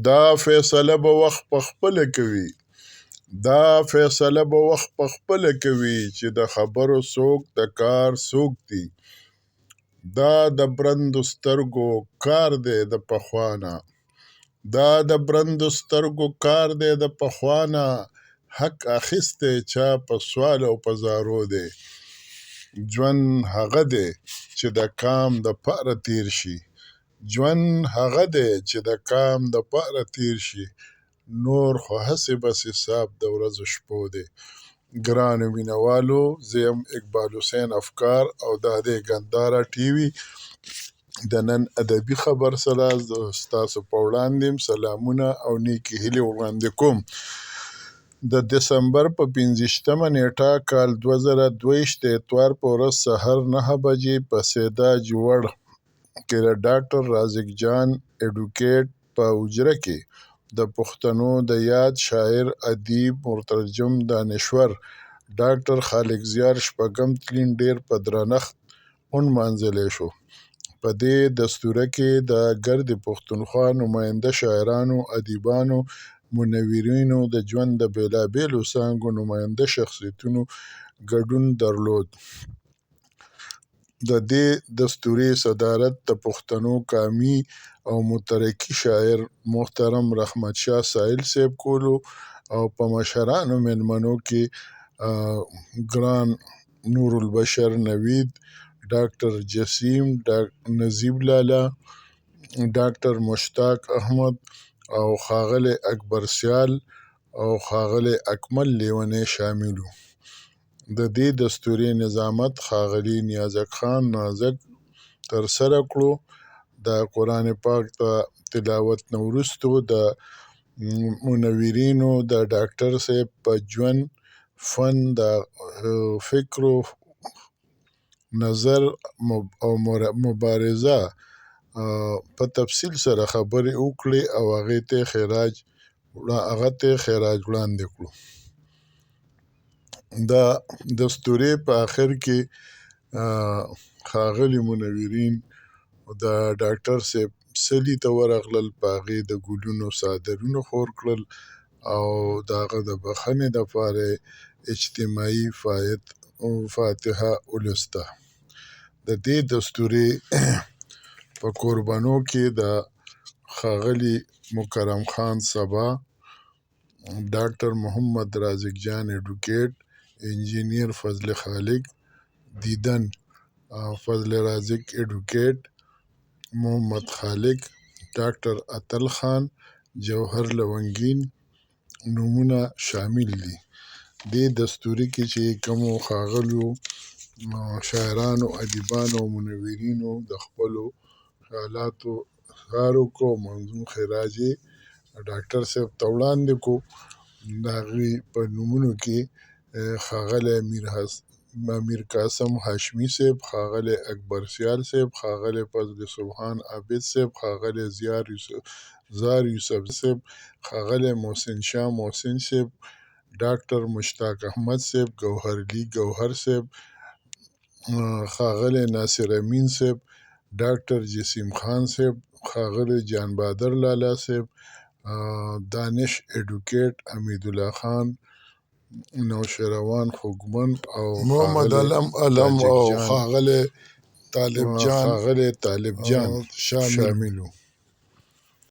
دا فیصله به وخت پخپله کوي دا فیصله به وخت پخپله کوي چې د خبرو څوک د کار څوک دي دا د برندو سترګو کار دی د پخوانه دا د برندو سترګو کار دی د پخوانه حق اخیستی چا په سوال او په زارو دی ژوند هغه دی چې د کام د پاره تیر شي ژوند هغه دی چې د کام د پاره تیر شي نور خو هسې بس حساب د ورځو شپو دی ګرانو مینوالو زه یم اقبال حسین افکار او دا دی ګنداره ټي وي د نن ادبي خبر سره زه ستاسو په وړاندې سلامونه او نیکې هیلې وړاندې کوم د دسمبر په 15مه نیټه کال 2022 د اتوار په ورځ سهار 9 بجې په سیدا جوړ کې د ډاکټر رازق جان اډوکیټ په حجره کې د پښتنو د یاد شاعر ادیب مترجم دانشور ډاکټر خالق زیار شپږم تلین ډیر په درنښت ونمانځلی شو په دې دستوره کې د ګرد پښتونخوا نماینده شاعرانو ادیبانو منورینو د ژوند د بیلابیلو څانګو نماینده شخصیتونو ګډون درلود د دې دستورې صدارت د پښتنو قامي او مترقي شاعر محترم رحمت شاه سایل صاحب کولو او په مشرانو مېلمنو کې ګران نور البشر نوید ډاکټر جسیم نظیب لالا ډاکټر مشتاق احمد او ښاغلی اکبر سیال او ښاغلی اکمل لیونی شامل وو د دې دستورې نظامت ښاغلي نیازک خان نازک ترسره کړو د قرآن پاک د تلاوت نه وروستو د منورینو د ډاکټر صاحب په ژوند فن د فکر و نظر او مبارزه په تفصیل سره خبرې وکړې او هغه ته خراج وړاندې کړو د دستورې په آخر کې ښاغلي منورین د ډاکټر صاحب سلی ته ورغلل په هغې د ګلونو څادرونه خور کړل او د هغه د بخښنې دپاره اجتماعي فاتحه ولوسته د دې دستورې په قربانو کې د ښاغلي مکرم خان سبا ډاکټر محمد رازق جان اډوکیټ انجینیر فضل خالق دیدن فضل رازق اډوکیټ محمد خالق ډاکټر اتل خان جوهر لونګین نومونه شامل دي دې دستوري کې چې کومو ښاغلو شاعرانو ادیبانو او منورینو د خپلو خیالاتو اظهار وکړو منظوم خراج یې ډاکټر صاحب ته وړاندې کړو د هغې په نومونو کې ښاغلی امیر قاسم هاشمي صاحب ښاغلی اکبر سیال صاحب ښاغلی فضل سبحان عابد صاحب ښاغلی زار یوسف صاحب ښاغلی محسن شاه محسن صاحب ډاکټر مشتاق احمد صاحب ګوهرعلي ګوهر صاحب ښاغلی ناصر امین صاحب ډاکټر جسیم خان صاحب ښاغلی جان بادر لالا صاحب دانش اډوکیټ حمیدالله خان نوشروان خوږمن او محمد علم او ښاغلی طالب جان شامل وو